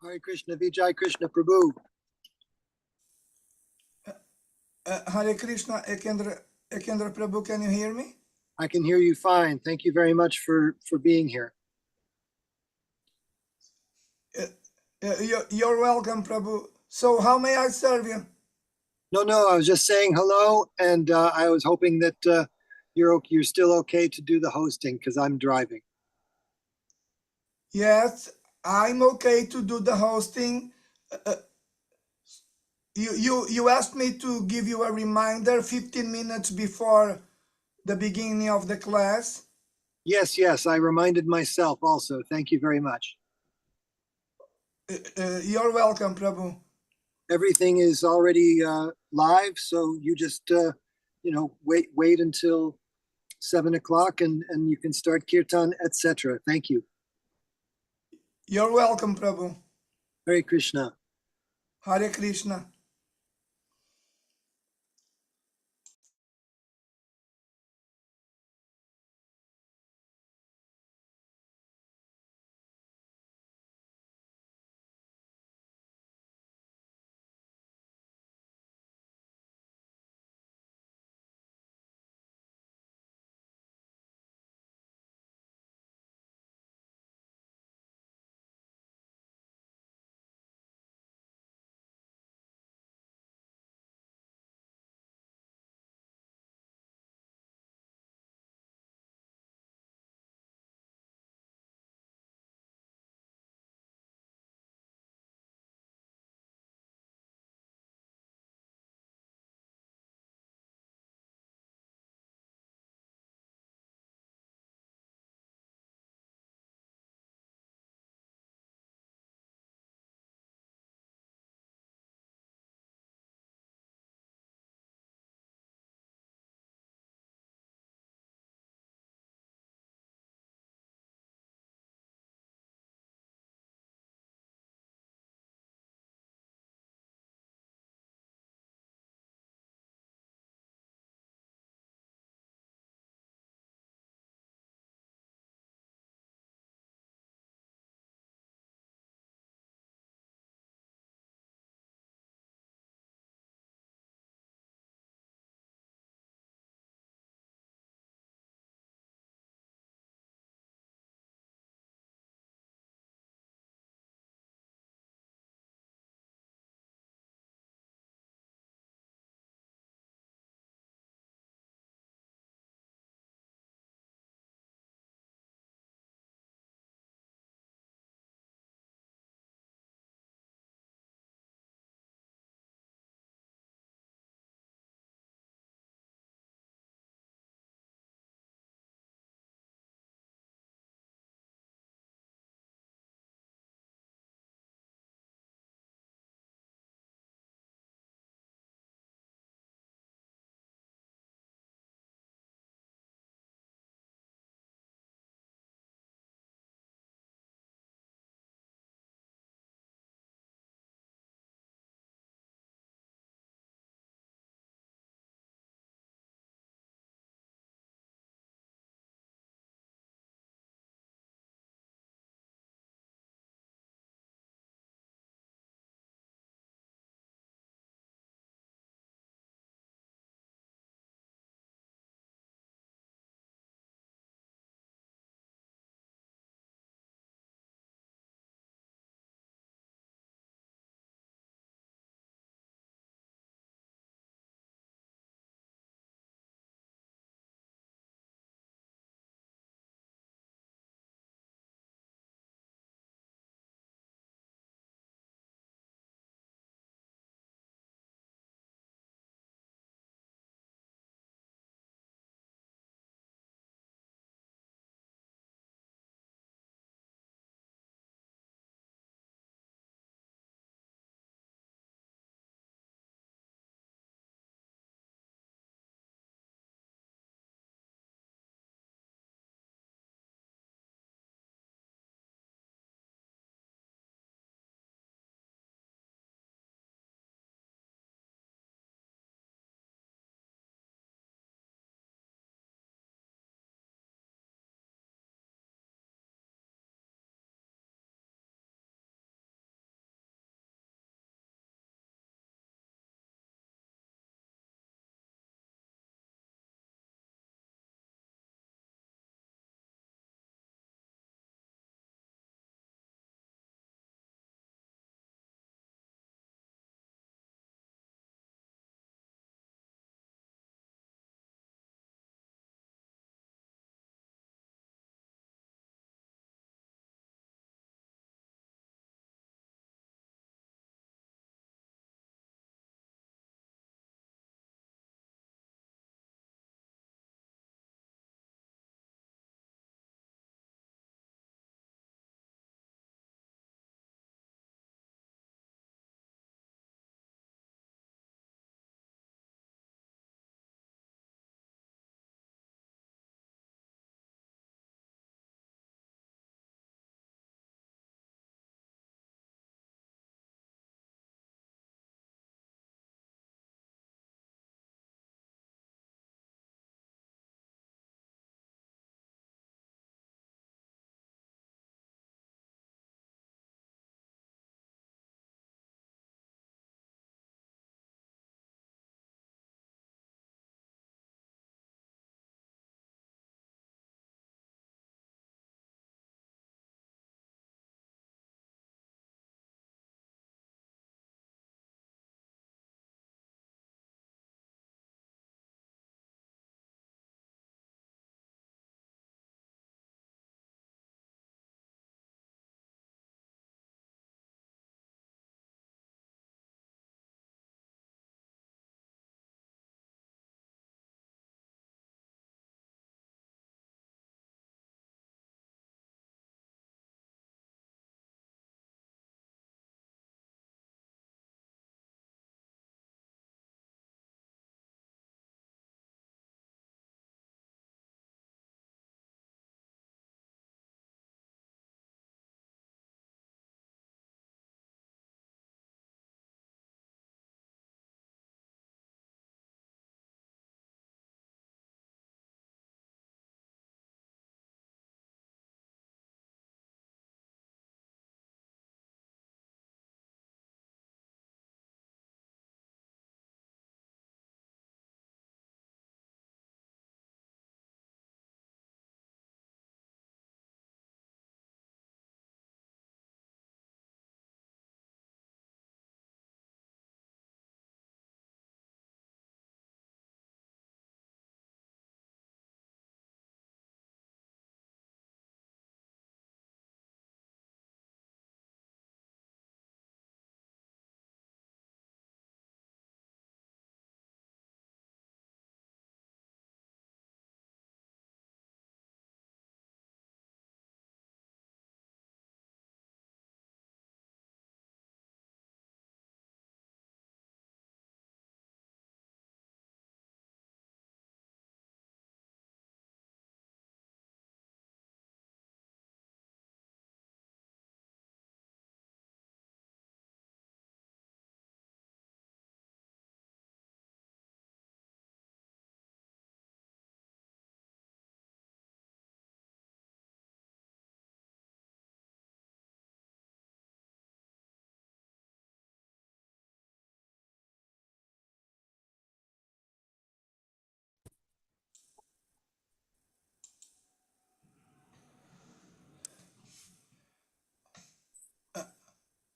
Hare Krishna, Vijay Krishna Prabhu. Hare Krishna, Ekendra Prabhu, can you hear me? I can hear you fine. Thank you very much for being here. You're welcome, Prabhu. So how may I serve you? No, I was just saying hello, and I was hoping that you're still okay to do the hosting because I'm driving. Yes, I'm okay to do the hosting. You asked me to give you a reminder 15 minutes before the beginning of the class. Yes, I reminded myself also. Thank you very much. You're welcome, Prabhu. Everything is already live, so you just wait until 7 o'clock and you can start kirtan, etc. Thank you. You're welcome, Prabhu. Hare Krishna. Hare Krishna.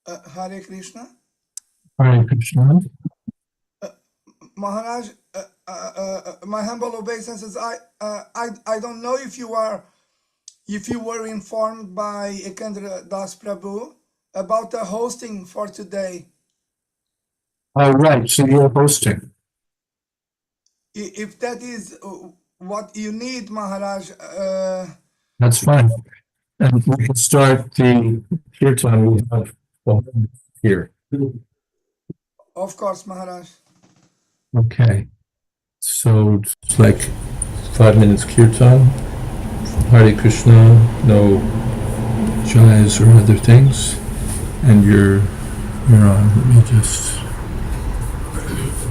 Hare Krishna. Hare Krishna. Maharaj, my humble obeisances. I don't know if you were informed by Ekandra Das Prabhu about the hosting for today. Oh, right. So you're hosting. If that is what you need, Maharaj. That's fine. And we can start the kirtan we have here. Of course, Maharaj. Okay. So it's like 5 minutes kirtan. Hare Krishna, no jais or other things. And you're on. Let me just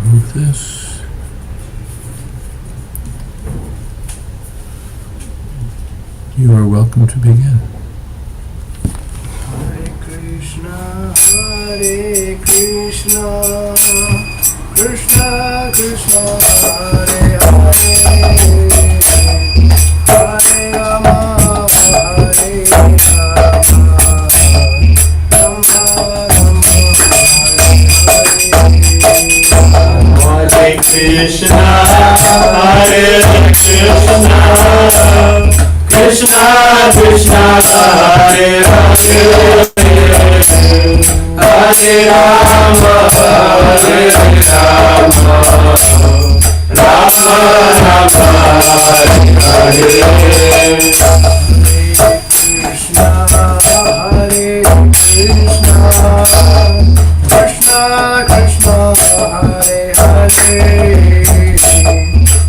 move this. You are welcome to begin. Hare Krishna, Krishna Krishna, Hare Hare, Hare Rama, Hare Rama, Rama Rama, Hare Krishna, Krishna Krishna, Hare Hare, Hare Rama, Hare Rama, Rama Rama, Hare Hare. Krishna, Hare Krishna, Krishna Krishna, Hare Hare,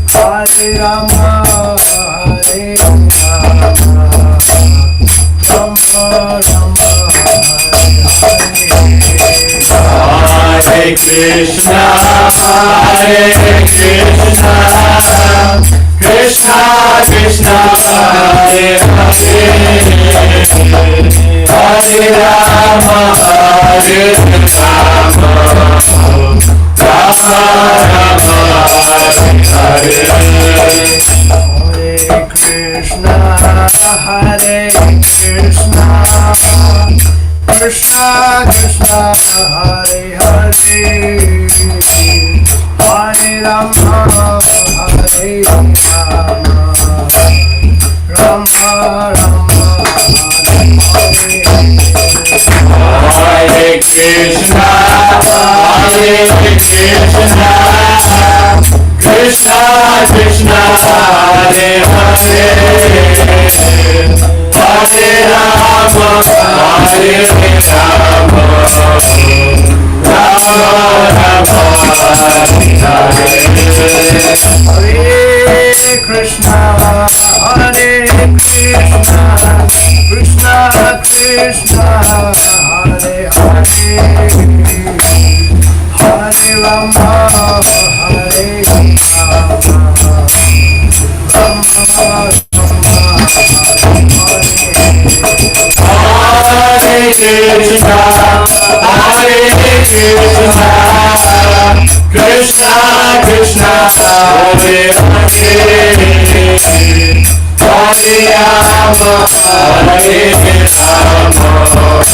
Hare Rama, Hare Rama, Rama Rama, Hare Krishna, Krishna Krishna, Hare Hare, Hare Rama, Hare Rama, Rama Rama, Hare Hare. Hare Krishna, Krishna Krishna, Hare Hare, Hare Rama, Hare Rama, Rama Rama, Hare Hare. Krishna, Krishna Krishna, Hare Hare, Hare Rama, Hare Rama, Rama Rama, Hare Hare. Hare Krishna, Krishna Krishna, Hare Hare, Hare Rama, Hare Rama, Rama Rama, Hare Krishna, Krishna Krishna, Hare Hare, Hare Rama, Hare Rama, Rama Rama, Hare Hare. Hare Krishna, Krishna Krishna, Hare Hare, Hare Rama, Hare Rama, Rama Rama,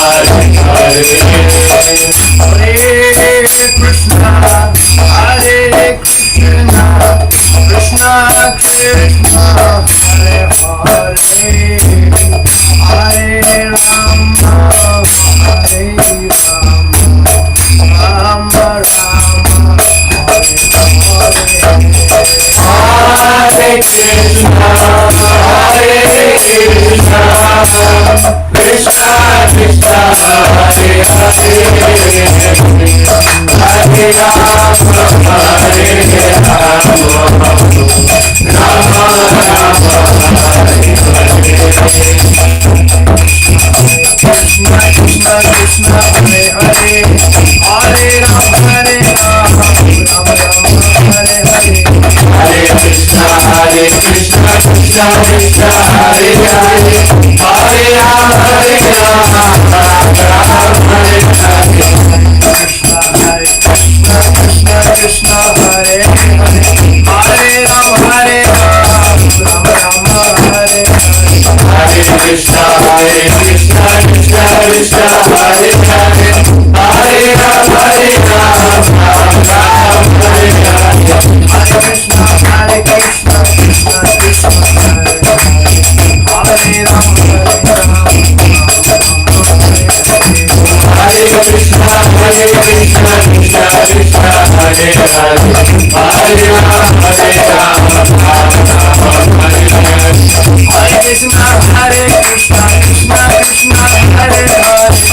Hare Hare. Hare Krishna, Krishna Krishna, Hare Hare, Hare Rama, Hare Rama, Rama Rama, Krishna Krishna Krishna, Hare Hare, Hare Rama, Hare Rama, Rama Rama, Hare Hare. Hare Krishna, Krishna Krishna, Hare Hare, Hare Rama, Hare Rama, Rama Rama, Hare Hare. Krishna Krishna, Krishna Hare Hare, Hare Rama, Hare Rama, Rama Rama, Hare Hare. Hare Krishna, Krishna Krishna Krishna Hare Hare Hare Ram Hare Ram Ram Ram Hare Hare Hare Krishna Krishna Krishna Hare Hare Hare Ram Hare Ram Hare Krishna Krishna Krishna Hare Hare Hare Ram Hare Ram Hare Hare Hare Krishna Krishna Krishna Hare Hare Hare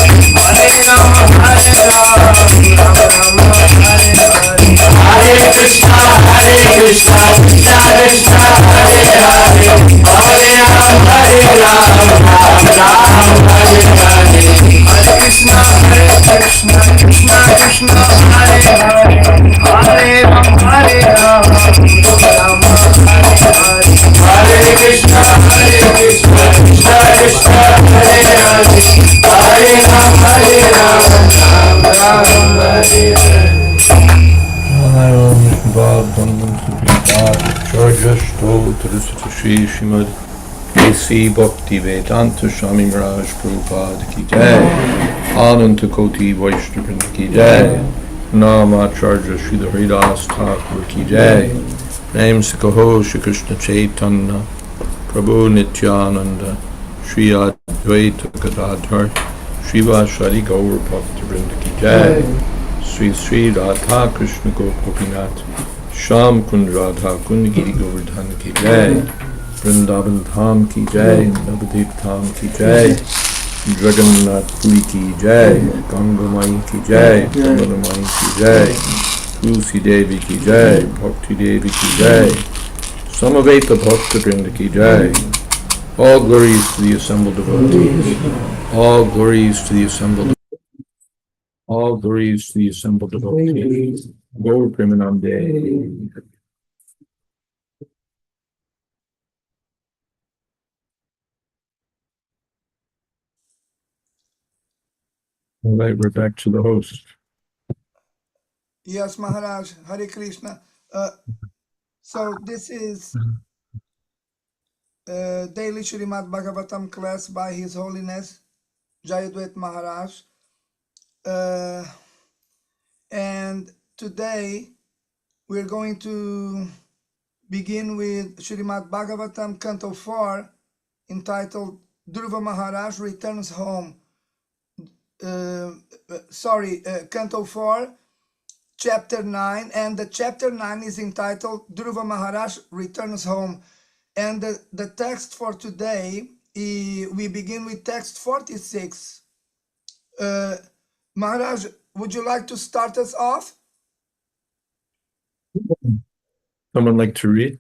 Ram Hare Ram Ram Ram Hare Hare Hare Krishna Krishna Krishna Hare Hare Hare Ram Hare Ram Ram Ram Hare Hare Hare Krishna Krishna Krishna Hare Hare Hare Ram Hare Ram Ram Hare Hare Hare Krishna Krishna Krishna Hare Hare Hare Ram Hare Ram Ram Ram Hare Hare Charja Stotra Srimad A.C. Bhakti Vedanta Swami Maharaj Prabhupada Ki Jai Ananta Koti Vaishnavrinda Ki Jai Namacharya Srila Haridas Thakur Ki Jai Naim Sikaho Shri Krishna Chaitanya Prabhu Nityananda Shri Jayādvaita Gadadhar Srivasari Gaur Bhaktivinoda Ki Jai Sri Sri Radha Krishna Gopinath Sham Kund Radha Kund Giri Govardhan Ki Jai Vrindavan Dham Ki Jai Navadip Dham Ki Jai Jagannath Puri Ki Jai Ganga Mai Ki Jai Jamuna Mai Ki Jai Tulsi Devi Ki Jai Bhakti Devi Ki Jai Samaveta Bhakta Vrinda Ki Jai. All glories to the assembled devotees. All glories to the assembled. All glories to the assembled devotees. Gaur Premanande. All right, we're back to the host. Yes, Maharaj, Hare Krishna. So this is daily Srimad Bhagavatam class by His Holiness Jayādvaita Maharaj. And today we're going to begin with Srimad Bhagavatam Canto 4, entitled Dhruva Maharaj Returns Home. Canto 4, Chapter 9, and the Chapter 9 is entitled Dhruva Maharaj Returns Home. And the text for today, we begin with text 46. Maharaj, would you like to start us off? Someone like to read?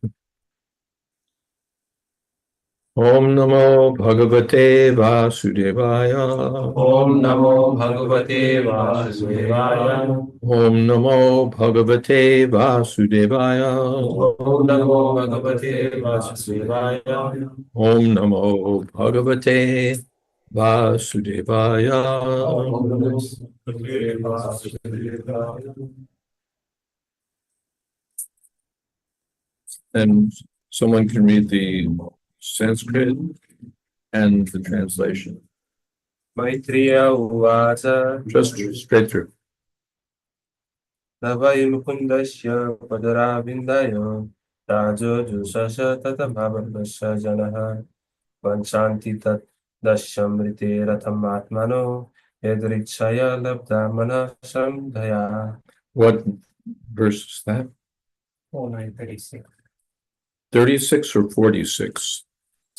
Om Namo Bhagavate Vasudevaya. Om Namo Bhagavate Vasudevaya. Om Namo Bhagavate Vasudevaya. Om Namo Bhagavate Vasudevaya. Om Namo Bhagavate Vasudevaya. Om Namo Bhagavate Vasudevaya. And someone can read the Sanskrit and the translation. Maitreya Uvacha. Just straight through. Navai Mukundasya Padaravindayo Rajo Jusasha Tata Bhavadasya Janaha Vanshanti Tat Dashamrite Ratham Atmano Yadrichaya Labdha Manasam Dhaya. What verse is that? 936. 36 or 46?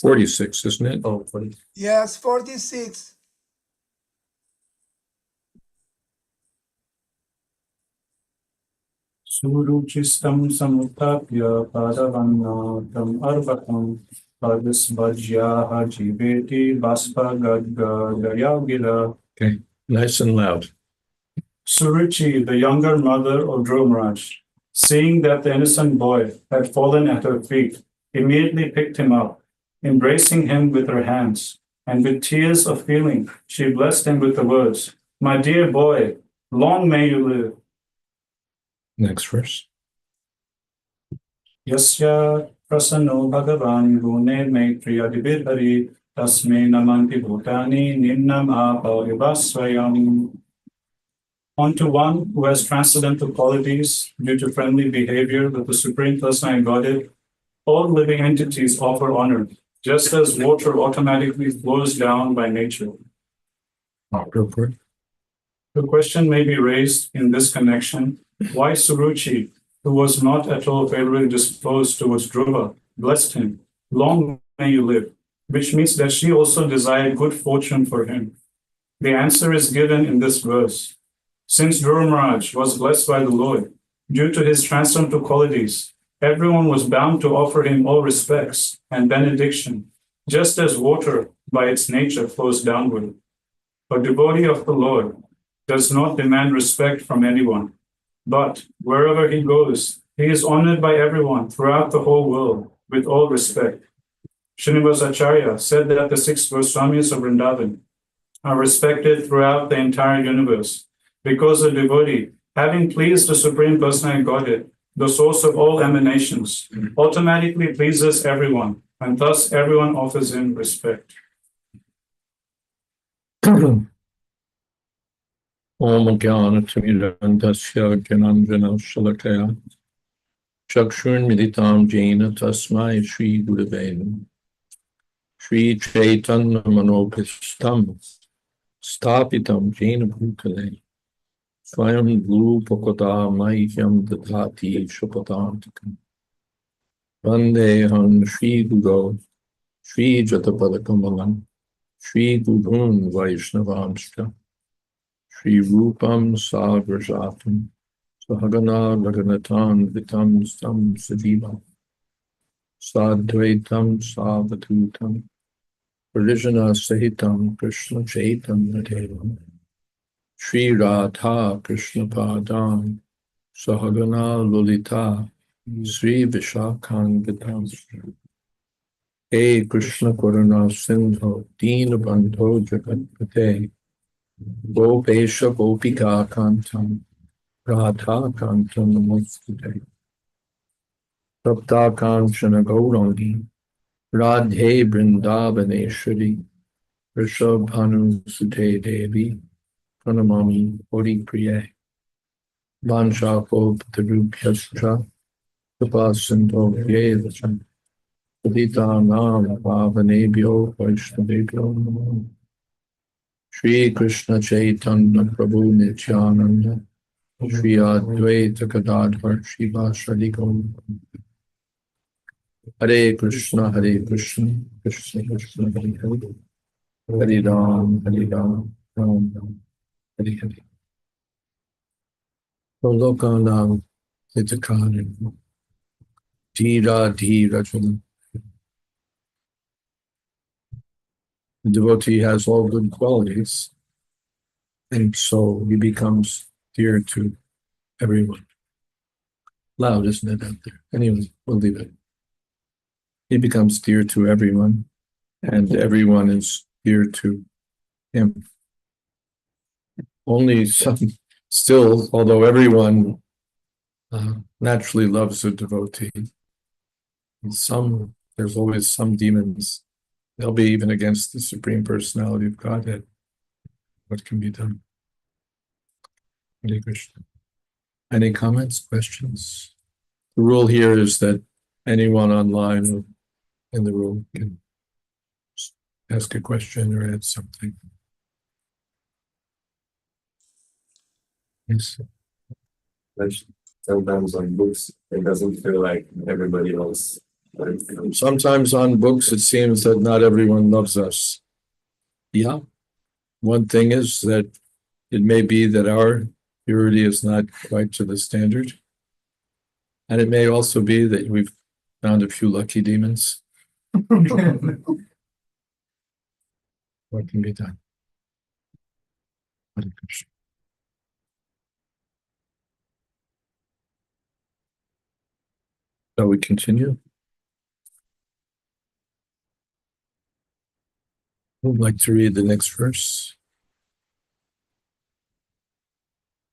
46, isn't it? Oh, 40. Yes, 46. Suruchistam samutapya padavannatam arvatam padasvajyaha jiveti baspa gadga gayagila. Okay, nice and loud. Suruchi, the younger mother of Dhrumaraj, seeing that the innocent boy had fallen at her feet, immediately picked him up, embracing him with her hands, and with tears of feeling, she blessed him with the words, "My dear boy, long may you live." Next verse. Yasya prasanno bhagavan gune maitriya dibirhari tasmai namanti bhutani ninnam apa vivasvayam. Unto one who has transcendental qualities due to friendly behavior with the Supreme Personality Godhead, all living entities offer honor, just as water automatically flows down by nature. The question may be raised in this connection, why Suruchi, who was not at all favorably disposed towards Dhruva, blessed him, long may you live, which means that she also desired good fortune for him. The answer is given in this verse. Since Dhruva Maharaj was blessed by the Lord, due to his transcendental qualities, everyone was bound to offer him all respects and benediction, just as water by its nature flows downward. A devotee of the Lord does not demand respect from anyone, but wherever he goes, he is honored by everyone throughout the whole world with all respect. Srinivas Acharya said that the 6 Goswamis of Vrindavan are respected throughout the entire universe, because a devotee, having pleased the Supreme Personality Godhead, the source of all emanations, automatically pleases everyone, and thus everyone offers him respect. Om Jnana-timirandasya Jnanjana Shalakaya Chakshurn Militam Jena Tasmai Shri Gurave Namah. Shri Chaitanya Manopishtam Stapitam Jena Bhutale Swayam Rupa Mahyam Dadhati Shapatantikam Vandeham Shri Guru Shri Jatapadakamalam Shri Gurun Vaishnavamshta Shri Rupam Sagrajatam Sahagana Laganatan Vitam Sam Sajiva Sadvaitam Savatutam Parijana Sahitam Krishna Chaitanya Devam Shri Radha Krishna Padam Sahagana Lolita Sri Vishakhan Vidam. Hey Krishna Karuna Sindho Dina Bandho Jagatpate Gopesha Gopika Kantam Radha Kantam Namostute Sapta Kanchana Gaurangi Radhe Brindavaneshwari Rishabhanu Sute Devi Pranamami Ori Priye Vanshako Patarubhyascha Tapasanto Vyevachan Padita Nam Pavanebhyo Vaishnavebhyo Namo. Shri Krishna Chaitanya Prabhu Nityananda Shri Advaita Gadadhar Shivasadi Gaur. Hare Krishna Krishna Krishna Hare Hare Hare Ram Ram Ram Hare Hare. Lokanam Hitakani Dhira Dhira Jana. The devotee has all good qualities, and so he becomes dear to everyone. Loud, isn't it, out there? Anyway, we'll leave it. He becomes dear to everyone, and everyone is dear to him. Only some, still, although everyone naturally loves a devotee, there's always some demons. They'll be even against the Supreme Personality of Godhead. What can be done? Hare Krishna. Any comments, questions? The rule here is that anyone online or in the room can ask a question or add something. Yes. Sometimes on books, it doesn't feel like everybody else. Sometimes on books, it seems that not everyone loves us. Yeah. One thing is that it may be that our purity is not quite to the standard. And it may also be that we've found a few lucky demons. What can be done? Hare Krishna. Shall we continue? Who would like to read the next verse?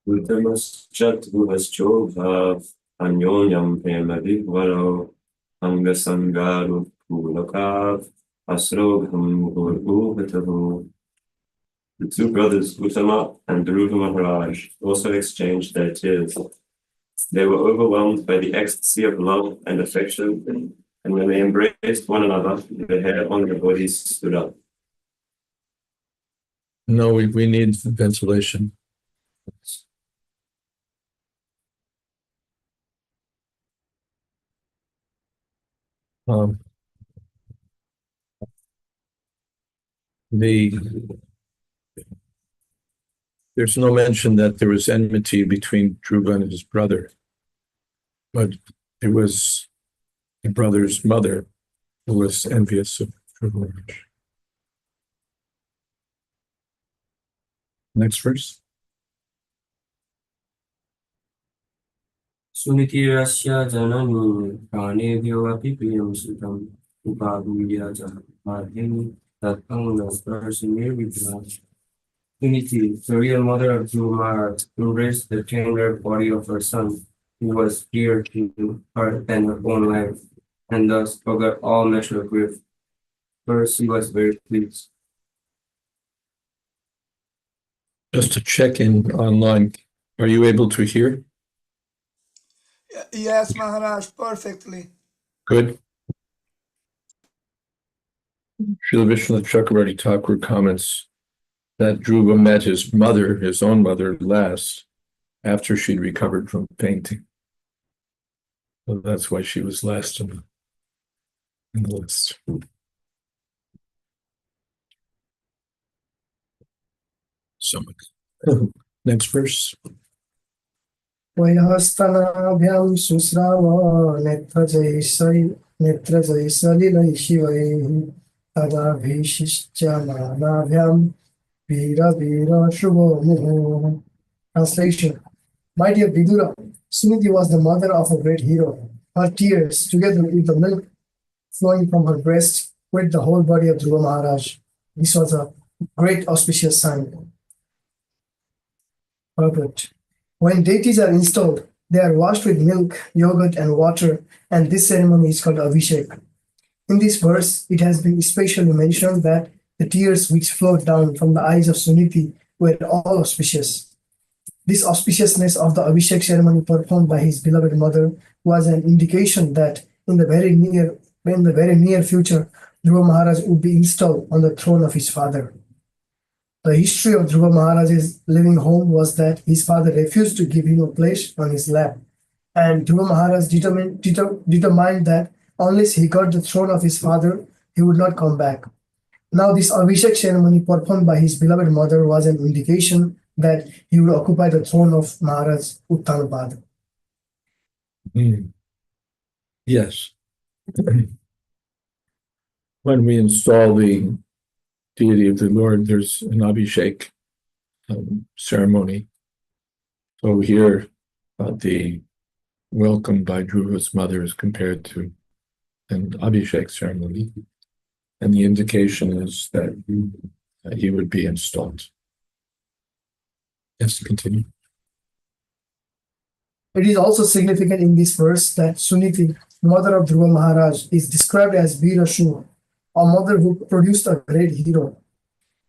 Utamas-chat bhuvascobhav anyonyam prema vihvaro angasangaro pulakav Asrogham Urvatahu. The two brothers, Uttama and Dhruva Maharaj, also exchanged their tears. They were overwhelmed by the ecstasy of love and affection, and when they embraced one another, the hair on their bodies stood up. No, we need ventilation. Um, there's no mention that there was enmity between Dhruva and his brother, but it was the brother's mother who was envious of Dhruva. Next verse. Sunitirasya janani pranebhyo api priyam sutam upabhulya jamadhini tatang nasparsamir vidya. Suniti, the real mother of Dhruva Maharaj, embraced the tender body of her son, who was dear to her than her own life, and thus forgot all measure of grief. First, she was very pleased. Just to check in online, are you able to hear? Yes, Maharaj, perfectly. Good. Srila Vishwanath Chakravarti Thakur comments that Dhruva met his mother, his own mother, last after she'd recovered from fainting. So that's why she was last in the list. So, next verse. वयस्तनाभ्यां शुश्राव नेत्रजै सलिलै शिवैः तदाभिषिच्यमानाभ्यां Veer Veer Shubho मुहुः. Translation. My dear Vidura, Suniti was the mother of a great hero. Her tears, together with the milk flowing from her breast, wet the whole body of Dhruva Maharaj. This was a great auspicious sign. Perfect. When deities are installed, they are washed with milk, yogurt, and water, and this ceremony is called Abhishek. In this verse, it has been especially mentioned that the tears which flowed down from the eyes of Suniti were all auspicious. This auspiciousness of the Abhishek ceremony performed by his beloved mother was an indication that in the very near future, Dhruva Maharaj would be installed on the throne of his father. The history of Dhruva Maharaj's living home was that his father refused to give him a place on his lap, and Dhruva Maharaj determined that unless he got the throne of his father, he would not come back. Now this Abhishek ceremony performed by his beloved mother was an indication that he would occupy the throne of Maharaj Uttanapada. Yes. When we install the deity of the Lord, there's an Abhishek ceremony. So here, the welcome by Dhruva's mother is compared to an Abhishek ceremony, and the indication is that he would be installed. Yes, continue. It is also significant in this verse that Suniti, mother of Dhruva Maharaj, is described as Veerashu, a mother who produced a great hero.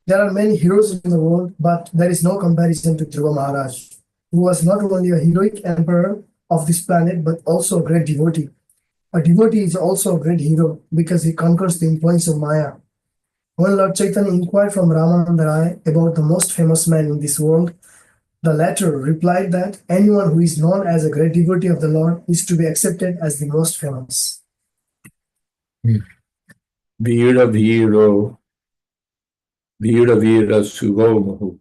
There are many heroes in the world, but there is no comparison to Dhruva Maharaj, who was not only a heroic emperor of this planet, but also a great devotee. A devotee is also a great hero because he conquers the influence of Maya. When Lord Chaitanya inquired from Ramananda Rai about the most famous man in this world, the latter replied that anyone who is known as a great devotee of the Lord is to be accepted as the most famous. Vira Vira Suvomahu.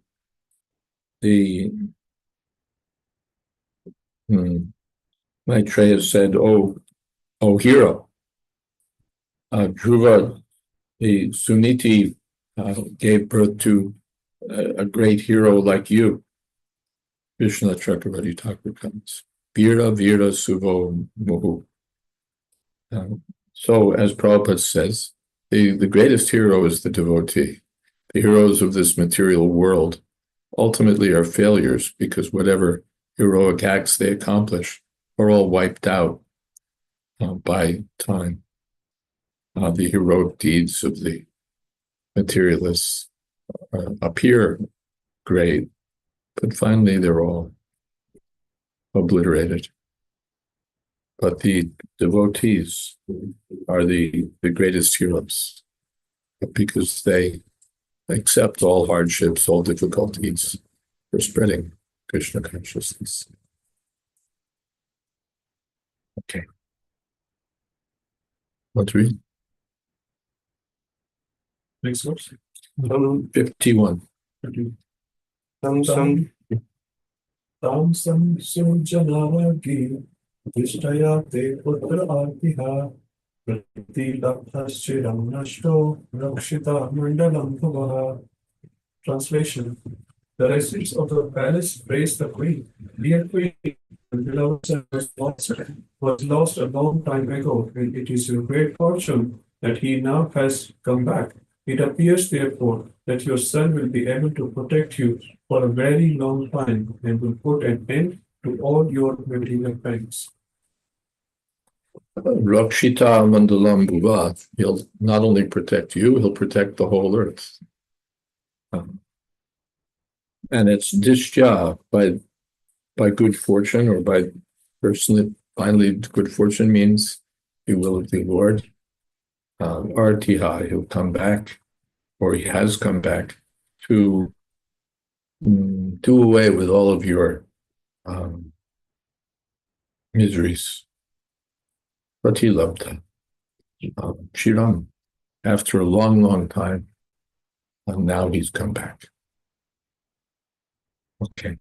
The Maitreya said, "Oh hero, Dhruva, the Suniti gave birth to a great hero like you." Vishwanath Chakravarti Thakur comes. Vira Vira Suvo Mohu. So, as Prabhupada says, the greatest hero is the devotee. The heroes of this material world ultimately are failures because whatever heroic acts they accomplish are all wiped out by time. the heroic deeds of the materialists appear great, but finally they're all obliterated. But the devotees are the greatest heroes because they accept all hardships, all difficulties for spreading Krishna consciousness. Okay. Let's read. Next verse. 51. Some Tam sam sujanavagi Vishtaya te putra artiha Prati lakshchiram nashto Rakshita mandalam bhavaha. Translation. The residents of the palace praised the queen. Dear queen, the beloved son was lost a long time ago, and it is your great fortune that he now has come back. It appears, therefore, that your son will be able to protect you for a very long time and will put an end to all your material pains. Rakshita mandalam bhuva. He'll not only protect you, he'll protect the whole earth. And it's dishya by good fortune or by personally, finally, good fortune means the will of the Lord. Artiha, he'll come back, or he has come back to do away with all of your miseries. Pratilabdha, Shiram, after a long, long time, and now he's come back. Okay.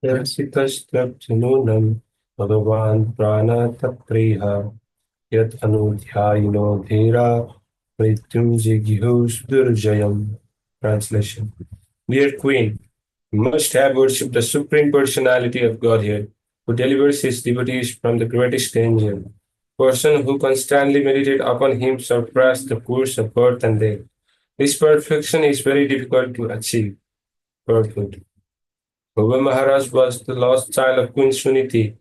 Yarsitashtrapjanunam Bhagavan Prana Tapriha Yat Anudhyayino Dhira Mrityunjighush Durjayam. Translation. Dear Queen, you must have worshipped the Supreme Personality of Godhead, who delivers his devotees from the greatest danger. Person who constantly meditate upon him surpass the course of birth and death. This perfection is very difficult to achieve. Perfect. Bhava Maharaj was the lost child of Queen Suniti.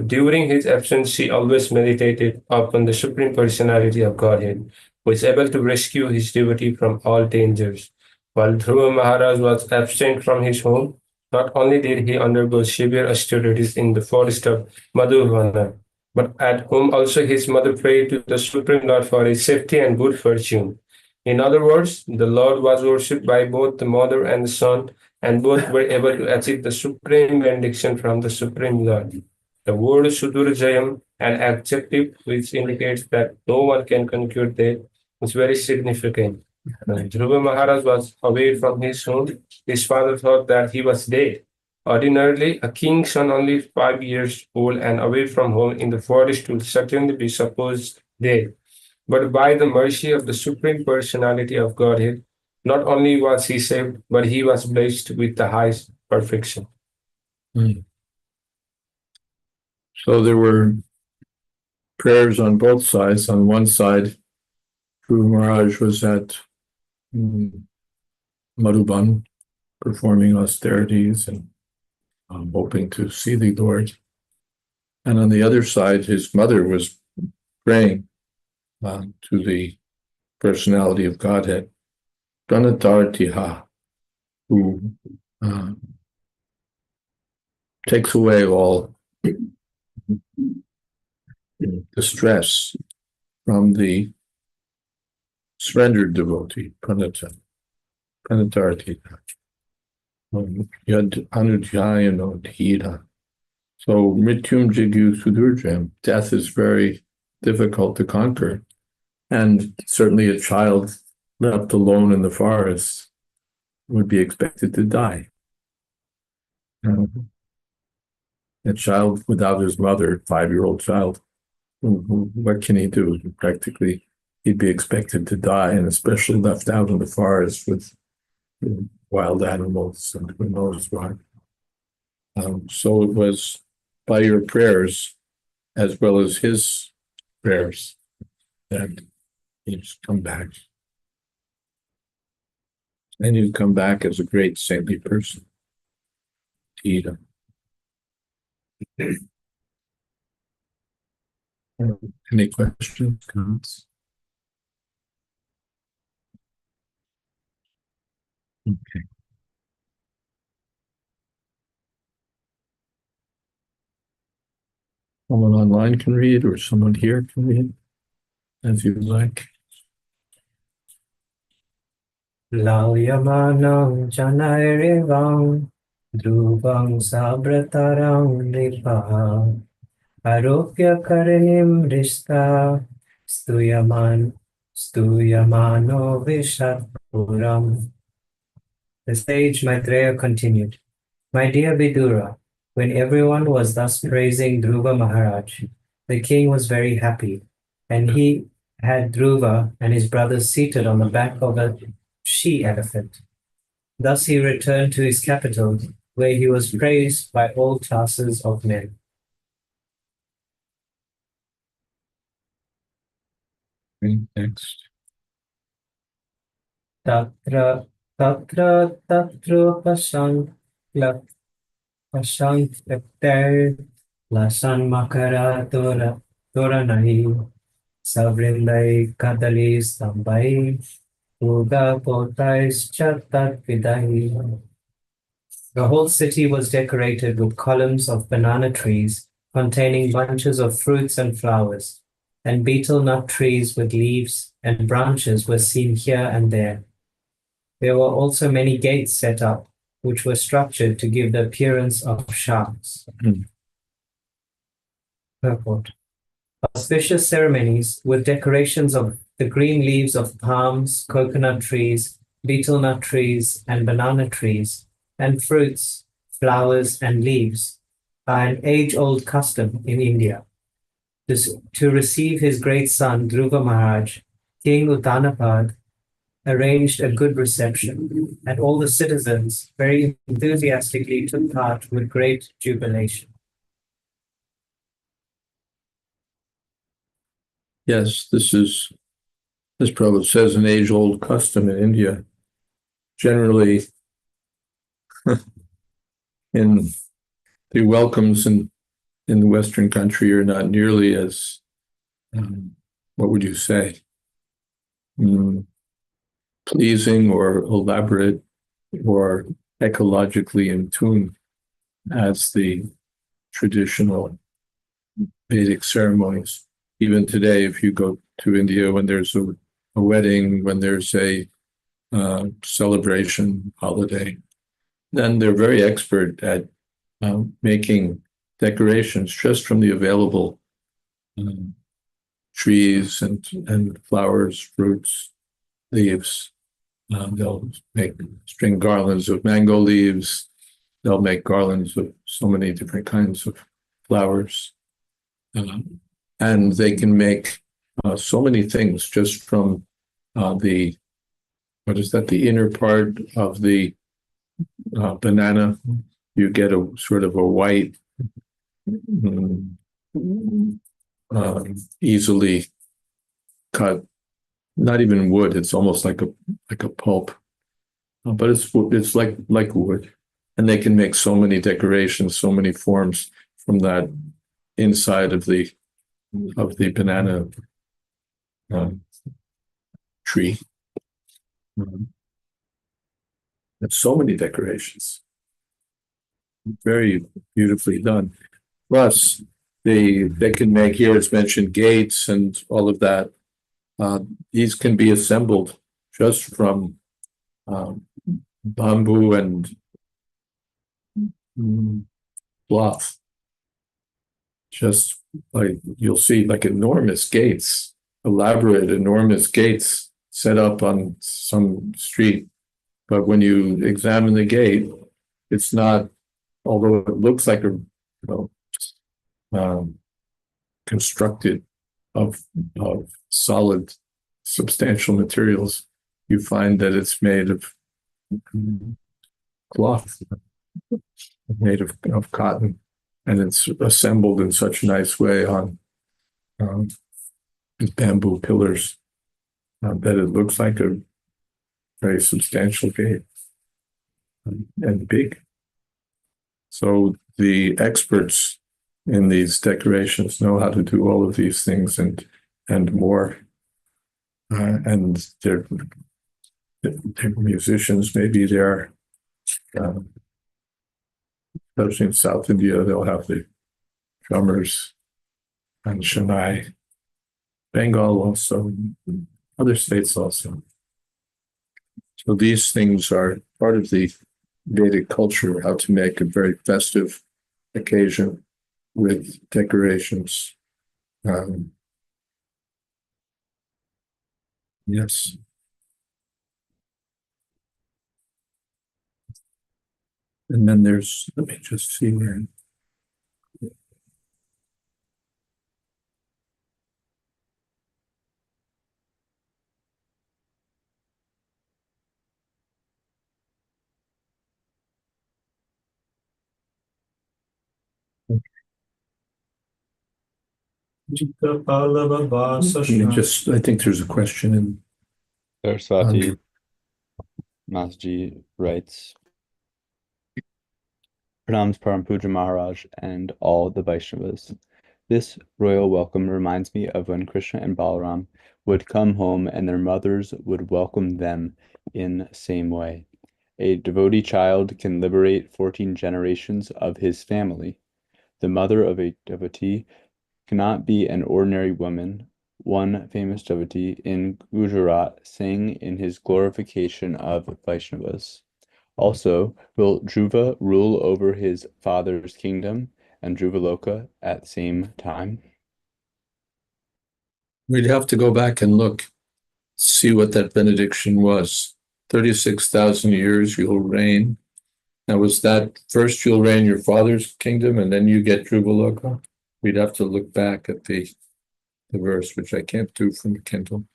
During his absence, he always meditated upon the Supreme Personality of Godhead, who is able to rescue his devotee from all dangers. While Dhruva Maharaj was absent from his home, not only did he undergo severe austerities in the forest of Madhuvana, but at home also his mother prayed to the Supreme Lord for his safety and good fortune. In other words, the Lord was worshipped by both the mother and the son, and both were able to achieve the supreme benediction from the Supreme Lord. The word Sudurjayam, an adjective which indicates that no one can conquer death, is very significant. When Dhruva Maharaj was away from his home, his father thought that he was dead. Ordinarily, a king's son only 5 years old and away from home in the forest would certainly be supposed dead. But by the mercy of the Supreme Personality of Godhead, not only was he saved, but he was blessed with the highest perfection. So there were prayers on both sides. On one side, Dhruva Maharaj was at Madhuban performing austerities and hoping to see the Lord. And on the other side, his mother was praying to the personality of Godhead, Pranatartiha, who takes away all distress from the surrendered devotee, Pranatartiha. Yad Anujayano Dhira. So Mrityunjighu Sudurjam, death is very difficult to conquer. And certainly a child left alone in the forest would be expected to die. A child without his mother, 5-year-old child, what can he do? Practically, he'd be expected to die, and especially left out in the forest with wild animals and who knows what. So it was by your prayers, as well as his prayers, that he's come back. And you come back as a great saintly person. Ida. Any questions, comments? Okay. Someone online can read, or someone here can read, as you like. Lalyamanam janairevam dhruvam sabrataram nripaha aropya karanim rishta stuyamano vishapuram. The sage Maitreya continued, My dear Vidura, when everyone was thus praising Dhruva Maharaj, the king was very happy, and he had Dhruva and his brothers seated on the back of a she-elephant. Thus he returned to his capital, where he was praised by all classes of men. Next. Tatra pashantakter lasan makara toranai savrindai kadali stambai Uga potais chatat vidahi. The whole city was decorated with columns of banana trees containing bunches of fruits and flowers, and betel nut trees with leaves and branches were seen here and there. There were also many gates set up, which were structured to give the appearance of sharks. Purport. Auspicious ceremonies with decorations of the green leaves of palms, coconut trees, betel nut trees, and banana trees, and fruits, flowers, and leaves are an age-old custom in India. To receive his great son, Dhruva Maharaj, King Uttanapad arranged a good reception, and all the citizens very enthusiastically took part with great jubilation. Yes, this Prabhupada says, an age-old custom in India. Generally, in the welcomes in the Western country are not nearly as, what would you say, pleasing or elaborate or ecologically in tune as the traditional Vedic ceremonies. Even today, if you go to India, when there's a wedding, when there's a celebration, holiday, then they're very expert at making decorations just from the available trees and flowers, fruits, leaves. They'll make string garlands of mango leaves. They'll make garlands of so many different kinds of flowers. And they can make so many things just from the inner part of the banana. You get a sort of a white, easily cut, not even wood. It's almost like a pulp, but it's like wood. And they can make so many decorations, so many forms from that inside of the banana tree. It's so many decorations. Very beautifully done. Plus, they can make, here it's mentioned gates and all of that. These can be assembled just from bamboo and cloth. Just like you'll see, like enormous gates, elaborate, enormous gates set up on some street. But when you examine the gate, it's not, although it looks like constructed of solid, substantial materials, you find that it's made of cloth, made of cotton, and it's assembled in such a nice way on bamboo pillars that it looks like a very substantial gate and big. So the experts in these decorations know how to do all of these things and more. And they're musicians, maybe they're, especially in South India, they'll have the drummers and Chennai, Bengal also, other states also. So these things are part of the Vedic culture, how to make a very festive occasion with decorations. Yes. And then there's, let me just see where. Just, I think there's a question in. Saraswati Masji writes, Pranams Param Puja Maharaj and all the Vaishnavas. This royal welcome reminds me of when Krishna and Balaram would come home and their mothers would welcome them in same way. A devotee child can liberate 14 generations of his family. The mother of a devotee cannot be an ordinary woman. One famous devotee in Gujarat sang in his glorification of Vaishnavas. Also, will Dhruva rule over his father's kingdom and Dhruvaloka at the same time? We'd have to go back and look, see what that benediction was. 36,000 years you'll reign. Now, was that first you'll reign your father's kingdom and then you get Dhruvaloka? We'd have to look back at the verse, which I can't do from the Kindle,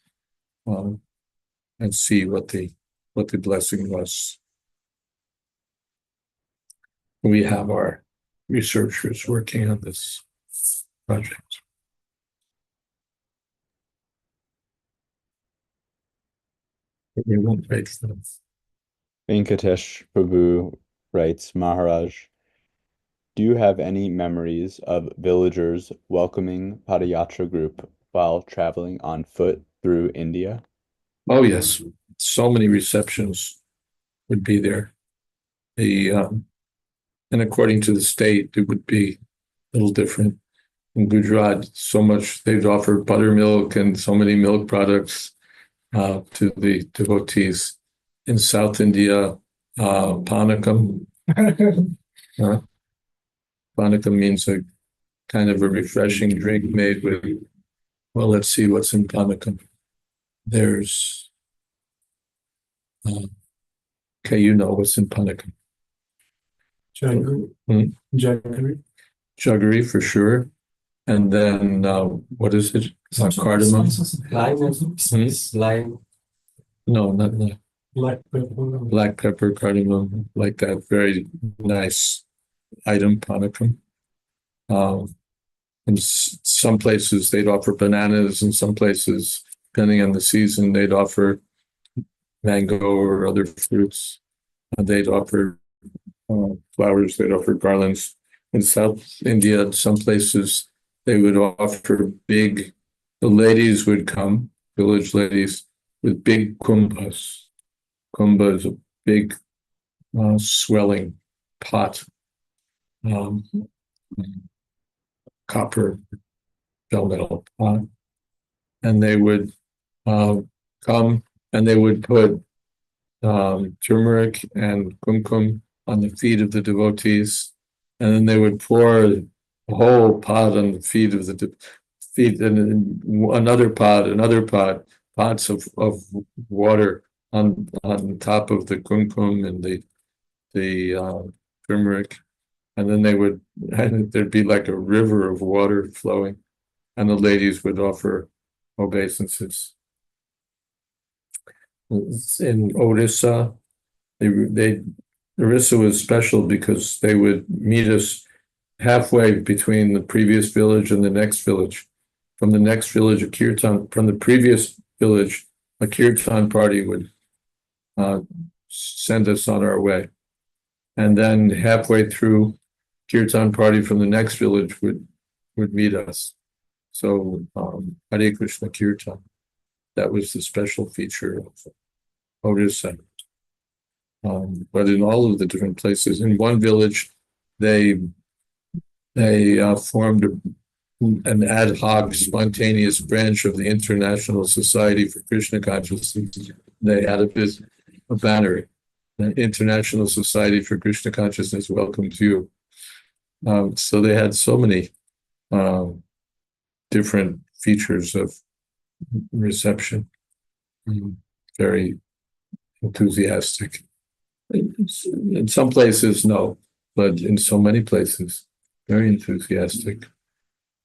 and see what the blessing was. We have our researchers working on this project. We won't wait for them. Venkatesh Prabhu writes, Maharaj, do you have any memories of villagers welcoming Padayatra group while traveling on foot through India? Oh, yes. So many receptions would be there. And according to the state, it would be a little different. In Gujarat, so much they'd offer buttermilk and so many milk products to the devotees. In South India, panakam. Panakam means a kind of a refreshing drink made with, well, let's see what's in panakam. There's, okay, you know what's in panakam. Jaggery. Jaggery. Jaggery for sure. And then, what is it? Cardamom? Lime. No, not that. Black pepper. Black pepper, cardamom, like that. Very nice item, panakam. In some places they'd offer bananas, in some places, depending on the season, they'd offer mango or other fruits. They'd offer flowers, they'd offer garlands. In South India, some places they would offer the ladies would come, village ladies, with big kumbhas. Kumbha is a big swelling pot, copper bell pot, and they would come and they would put turmeric and kumkum on the feet of the devotees, and then they would pour a whole pot on the feet of the feet, and another pot, pots of water on top of the kumkum and the turmeric, and then there'd be like a river of water flowing, and the ladies would offer obeisances. In Orissa, Orissa was special because they would meet us halfway between the previous village and the next village. From the next village, from the previous village, a kirtan party would send us on our way. And then halfway through kirtan party from the next village would meet us. So Hare Krishna Kirtan, that was the special feature of Odisha. But in all of the different places, in one village, they formed an ad hoc, spontaneous branch of the International Society for Krishna Consciousness. They had a banner, the International Society for Krishna Consciousness welcomes you. So they had so many different features of reception, very enthusiastic. In some places, no, but in so many places, very enthusiastic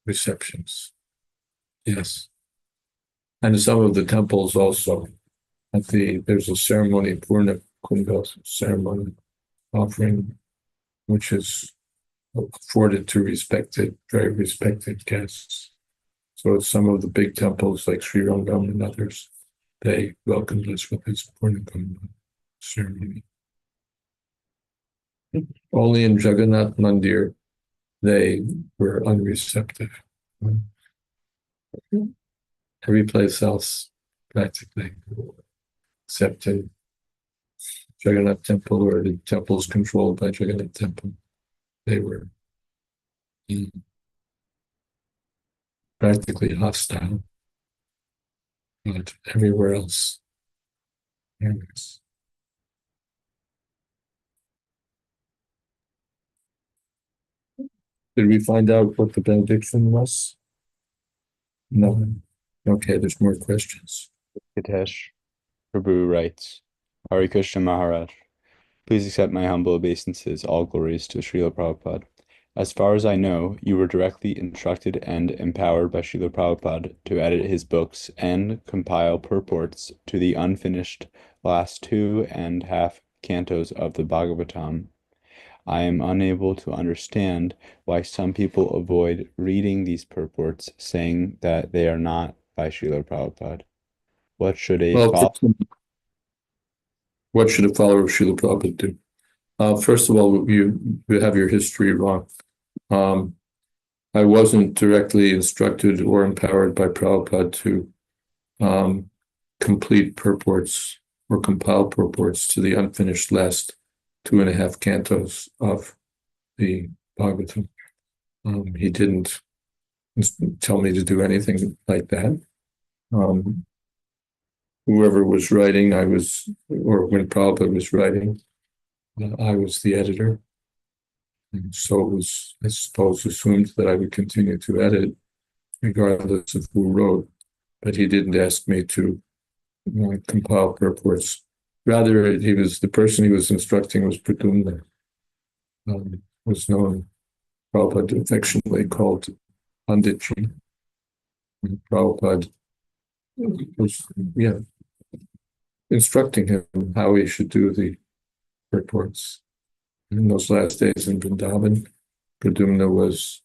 receptions. Yes. And some of the temples also, there's a ceremony, Purna Kumbha ceremony offering, which is afforded to very respected guests. So some of the big temples like Sri Rangam and others, they welcomed us with this Purna Kumbha ceremony. Only in Jagannath Mandir, they were unreceptive. Every place else, practically, except in Jagannath Temple or the temples controlled by Jagannath Temple, they were practically hostile. But everywhere else, yes. Did we find out what the benediction was? No. Okay, there's more questions. Hitesh Prabhu writes, Hare Krishna Maharaj, please accept my humble obeisances, all glories to Srila Prabhupada. As far as I know, you were directly instructed and empowered by Srila Prabhupada to edit his books and compile purports to the unfinished last 2.5 cantos of the Bhagavatam. I am unable to understand why some people avoid reading these purports, saying that they are not by Srila Prabhupada. What should a follower of Srila Prabhupada do? First of all, you have your history wrong. I wasn't directly instructed or empowered by Prabhupada to complete purports or compile purports to the unfinished last 2.5 cantos of the Bhagavatam. He didn't tell me to do anything like that. Whoever was writing, or when Prabhupada was writing, I was the editor. And so it was, I suppose, assumed that I would continue to edit regardless of who wrote, but he didn't ask me to compile purports. Rather, the person he was instructing was Pradumna, was known, Prabhupada affectionately called Panditji. And Prabhupada was, instructing him how he should do the purports. In those last days in Vrindavan, Pradumna was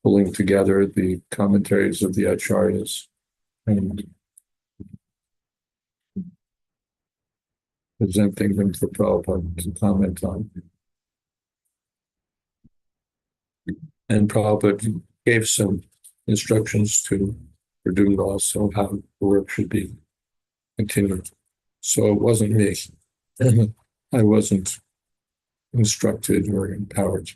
pulling together the commentaries of the Acharyas and presenting them for Prabhupada to comment on. And Prabhupada gave some instructions to Pradumna also how the work should be continued. So it wasn't me. I wasn't instructed or empowered.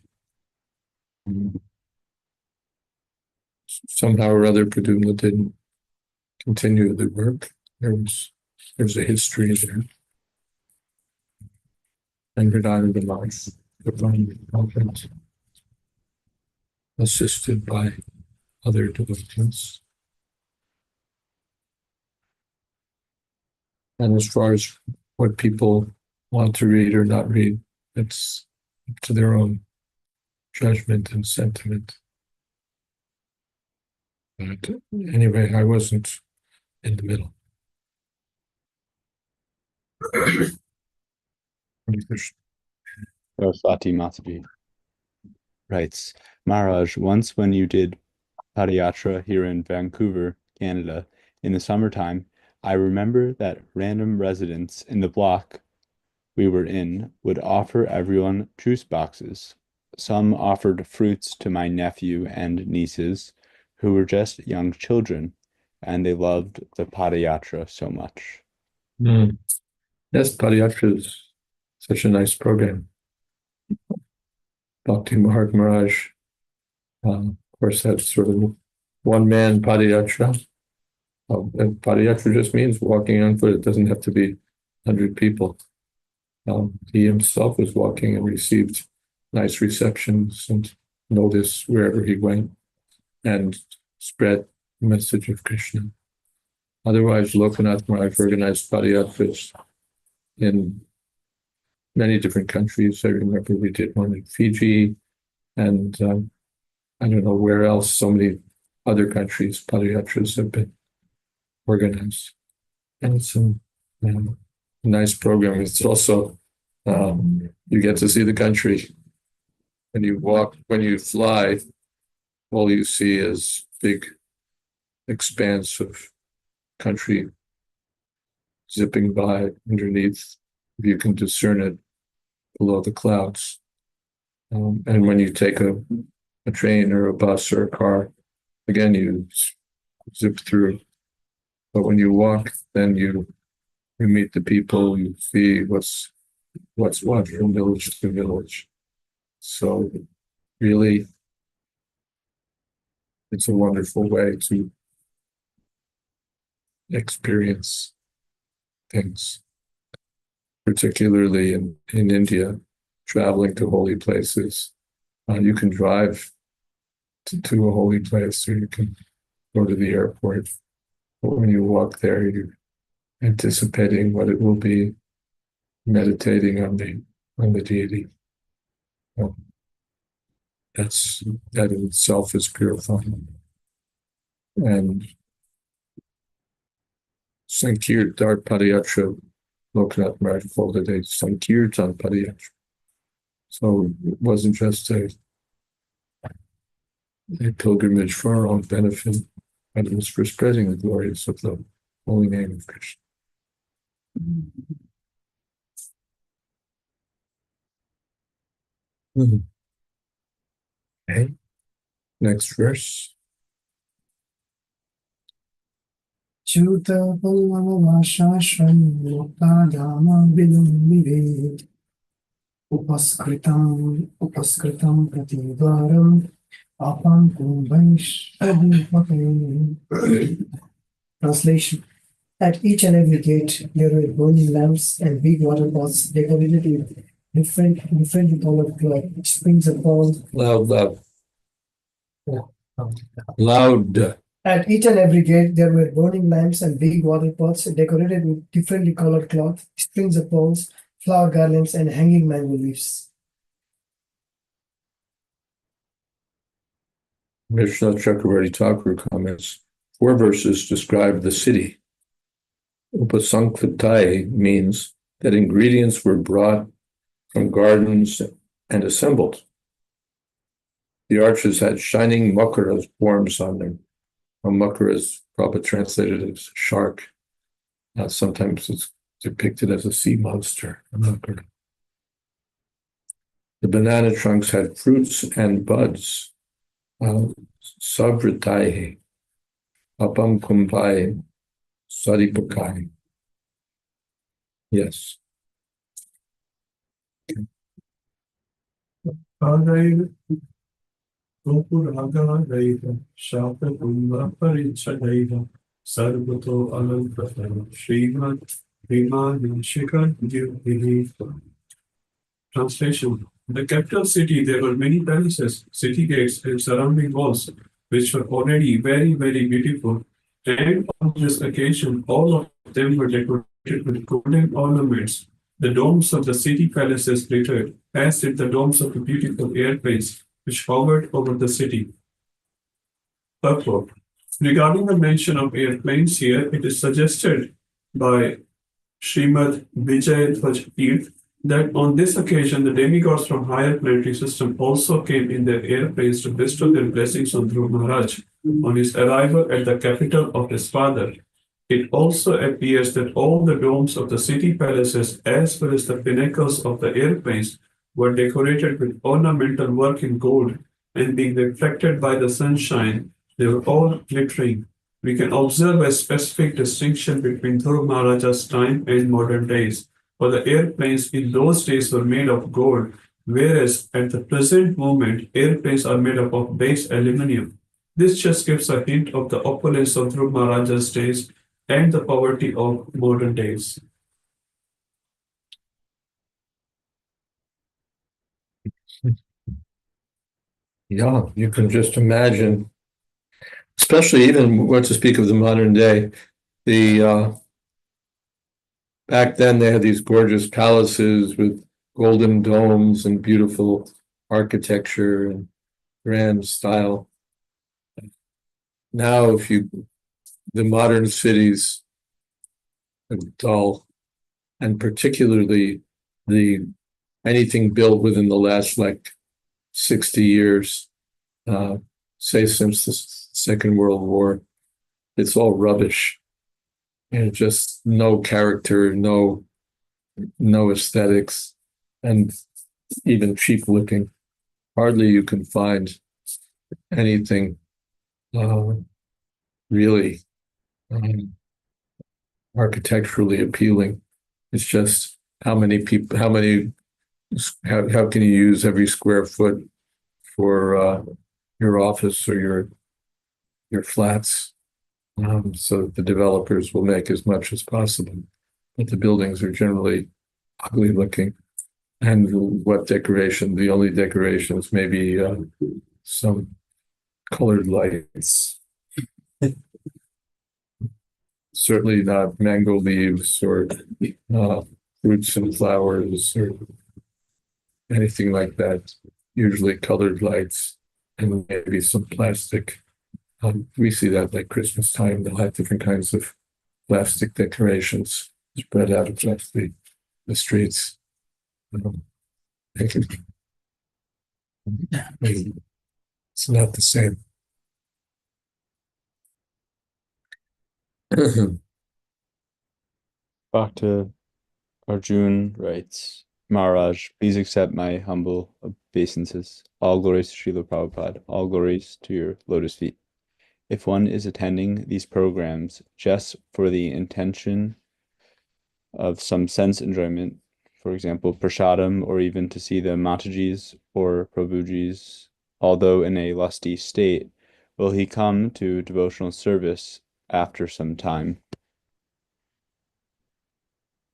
Somehow or other, Pradumna didn't continue the work. There's a history there. And Vedanta life, divine content, assisted by other devotees. And as far as what people want to read or not read, it's up to their own judgment and sentiment. But anyway, I wasn't in the middle. Saraswati Mataji writes, Maharaj, once when you did Padayatra here in Vancouver, Canada, in the summertime, I remember that random residents in the block we were in would offer everyone juice boxes. Some offered fruits to my nephew and nieces, who were just young children, and they loved the Padayatra so much. Yes, Padayatra is such a nice program. Bhakti Maharaj, of course, that's sort of one-man Padayatra. And Padayatra just means walking on foot. It doesn't have to be 100 people. He himself was walking and received nice receptions and notice wherever he went and spread the message of Krishna. Otherwise, Lokanath Maharaj organized Padayatras in many different countries. I remember we did one in Fiji, and I don't know where else. So many other countries, Padayatras have been organized. And it's a nice program. It's also, you get to see the country. When you walk, when you fly, all you see is big expanse of country zipping by underneath. You can discern it below the clouds. And when you take a train or a bus or a car, again, you zip through. But when you walk, then you meet the people, you see what's what from village to village. So really, it's a wonderful way to experience things, particularly in India, traveling to holy places. You can drive to a holy place, or you can go to the airport. But when you walk there, you're anticipating what it will be, meditating on the deity. That in itself is purifying. And Sankirtan Padayatra, Lokanath Maharaj called it a Sankirtan Padayatra. So it wasn't just a pilgrimage for our own benefit, but it was for spreading the glories of the holy name of Krishna. Okay. Next verse. Chuta Pallava Lokadama Vidum Upaskritam Pratidvaram Apam Kumbaish. Translation. At each and every gate, there were burning lamps and big water pots decorated with differently colored cloth, springs of gold. Loud. Loud. At each and every gate, there were burning lamps and big water pots decorated with differently colored cloth, strings of pearls, flower garlands, and hanging mango leaves. Vishnu Chakravarti Thakur comments, 4 verses describe the city. Upasankvitai means that ingredients were brought from gardens and assembled. The arches had shining makaras forms on them. A makara is probably translated as shark. Sometimes it's depicted as a sea monster, a makara. The banana trunks had fruits and buds. Savritai, apam kumpai, saripakai. Yes. Sarvato Alankrata Srimad Shikar. Translation. In the capital city, there were many palaces, city gates, and surrounding walls, which were already very, very beautiful. And on this occasion, all of them were decorated with golden ornaments. The domes of the city palaces glittered, as did the domes of the beautiful airplanes which hovered over the city. Purport. Regarding the mention of airplanes here, it is suggested by Srimad Jayādvaita that on this occasion the demigods from higher planetary system also came in their airplanes to bestow their blessings on Dhruva Maharaj on his arrival at the capital of his father. It also appears that all the domes of the city palaces as well as the pinnacles of the airplanes were decorated with ornamental work in gold, and being reflected by the sunshine, they were all glittering. We can observe a specific distinction between Dhruv Maharaja's time and modern days, for the airplanes in those days were made of gold, whereas at the present moment, airplanes are made up of base aluminium. This just gives a hint of the opulence of Dhruv Maharaja's days and the poverty of modern days. Yeah, you can just imagine, especially even what to speak of the modern day. The back then they had these gorgeous palaces with golden domes and beautiful architecture and grand style. Now, the modern cities are dull, and particularly anything built within the last 60 years, say since the Second World War, it's all rubbish. And just no character, no aesthetics, and even cheap looking. Hardly you can find anything really architecturally appealing. It's just how can you use every square foot for your office or your flats, so that the developers will make as much as possible. But the buildings are generally ugly looking. And what decoration? The only decorations maybe some colored lights. Certainly not mango leaves or fruits and flowers or anything like that. Usually colored lights and maybe some plastic. We see that like Christmas time. They'll have different kinds of plastic decorations spread out across the streets. It's not the same. Bhakta Arjun writes, Maharaj, please accept my humble obeisances. All glories to Srila Prabhupada. All glories to your lotus feet. If one is attending these programs just for the intention of some sense enjoyment, for example, prasadam, or even to see the Matajis or Prabhujis, although in a lusty state, will he come to devotional service after some time?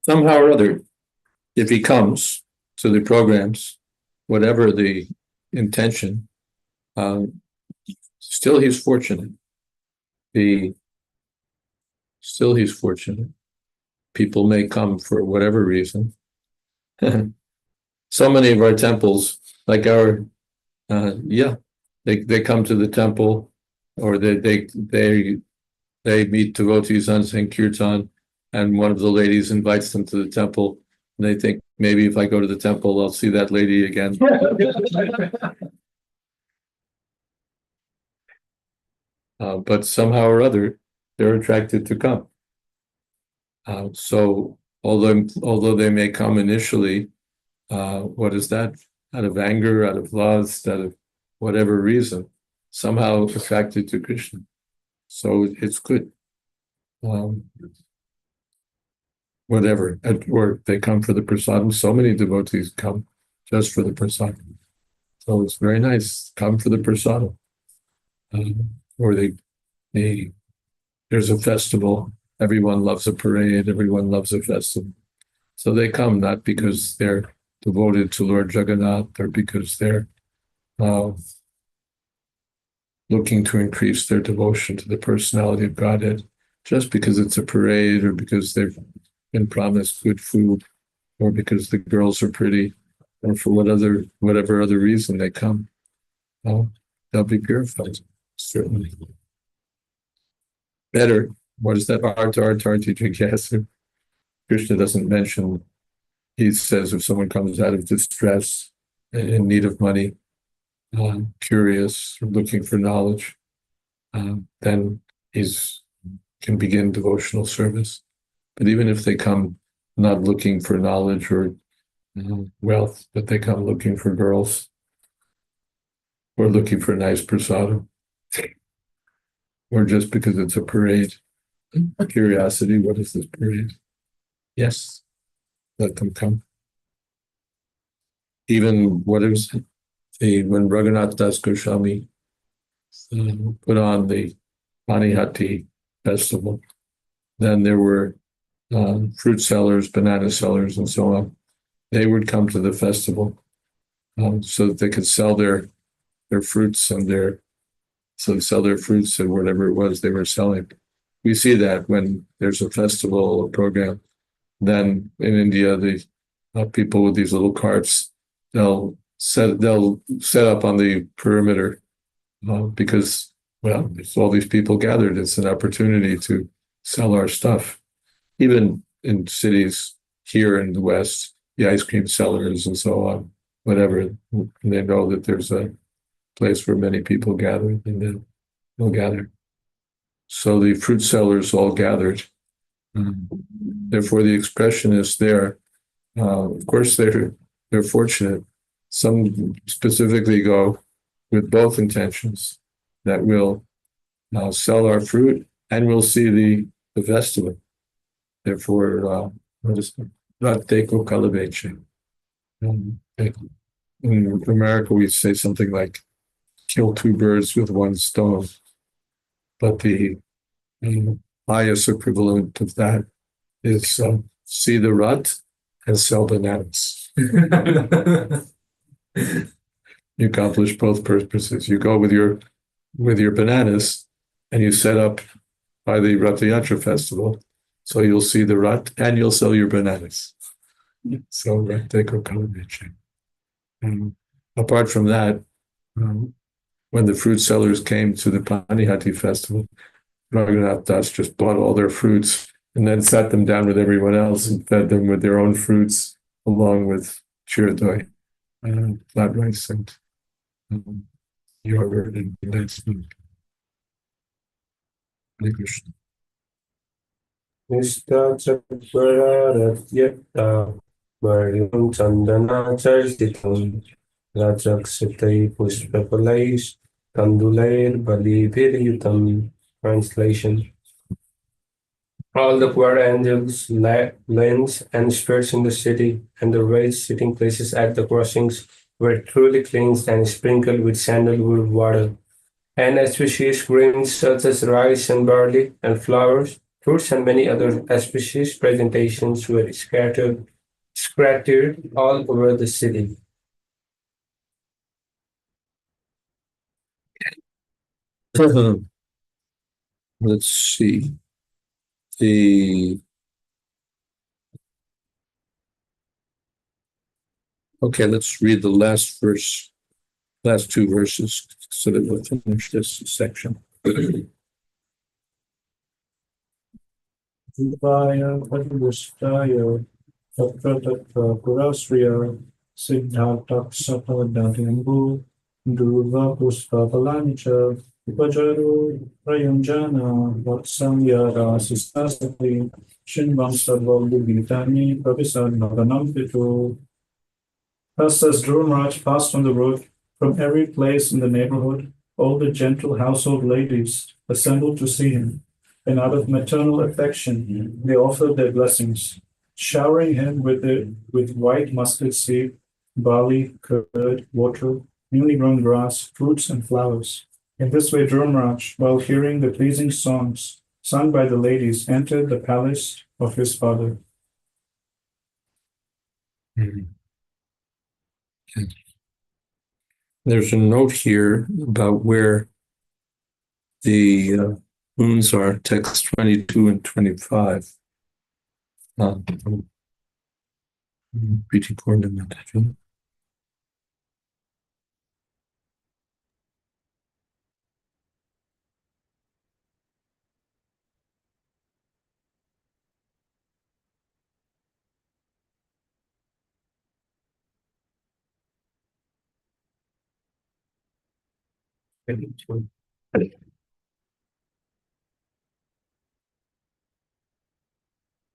Somehow or other, if he comes to the programs, whatever the intention, still he's fortunate. Still he's fortunate. People may come for whatever reason. So many of our temples, like they come to the temple, or they meet devotees on Sankirtan, and one of the ladies invites them to the temple, and they think maybe if I go to the temple, I'll see that lady again. But somehow or other, they're attracted to come. So although they may come initially, what is that? Out of anger, out of lust, out of whatever reason, somehow attracted to Krishna. So it's good. Whatever, or they come for the prasadam. So many devotees come just for the prasadam. So it's very nice. Come for the prasadam. Or there's a festival. Everyone loves a parade. Everyone loves a festival. So they come not because they're devoted to Lord Jagannath or because they're looking to increase their devotion to the personality of Godhead, just because it's a parade or because they've been promised good food or because the girls are pretty or for whatever other reason they come. They'll be purified, certainly. Better. What is that? Arti Jigyasu. Krishna doesn't mention. He says if someone comes out of distress, in need of money, curious, looking for knowledge, then can begin devotional service. But even if they come not looking for knowledge or wealth, but they come looking for girls or looking for nice prasadam, or just because it's a parade. Curiosity, what is this parade? Yes, let them come. Even what is when Raghunath Das Goswami put on the Panihati festival, then there were fruit sellers, banana sellers, and so on. They would come to the festival so that they could sell their fruits and sell their fruits and whatever it was they were selling. We see that when there's a festival or program. Then in India, the people with these little carts, they'll set up on the perimeter because, well, there's all these people gathered. It's an opportunity to sell our stuff. Even in cities here in the West, the ice cream sellers and so on, whatever, they know that there's a place where many people gather, and then they'll gather. So the fruit sellers all gathered. Therefore, the expression is there. Of course, they're fortunate. Some specifically go with both intentions, that we'll sell our fruit and we'll see the festival. Therefore, what is it? Vateko Kalaveche. In America, we say something like kill two birds with one stone. But the highest equivalent of that is see the rut and sell bananas. You accomplish both purposes. You go with your bananas and you set up by the Rath Yatra festival. So you'll see the rut and you'll sell your bananas. So Rateko Kalaviche. Apart from that, when the fruit sellers came to the Panihati festival, Raghunath Das just bought all their fruits and then sat them down with everyone else and fed them with their own fruits along with chirdoi, flat rice, and yogurt and condensed milk. Hare Krishna. Nishta Chakra Ratyata Varyam Chandana Charsitam Rajaksitai Pushpapalais Tandulair Balibhiryutam. Translation. All the poor angels, lands, and spirits in the city, and the raised sitting places at the crossings were truly cleansed and sprinkled with sandalwood water. And auspicious grains such as rice and barley and flowers, fruits, and many other auspicious presentations were scattered all over the city. Let's see. Okay, let's read the last two verses so that we'll finish this section. Vaya Padvistaya Tattva Purasriya Siddhartak Sapadadimbu Dhruva Puspa Palancha Upajaro Prayunjana Vatsamya Rasistasati Shinvam Sarvam Bhuvitani Pravisad Nadanam Pitu. Thus, as Dhrumaraj passed on the road, from every place in the neighborhood, all the gentle household ladies assembled to see him, and out of maternal affection, they offered their blessings, showering him with white mustard seed, barley, curd, water, newly grown grass, fruits, and flowers. In this way, Dhrumaraj, while hearing the pleasing songs sung by the ladies, entered the palace of his father. There's a note here about where the moons are, text 22 and 25. Pretty coordinate.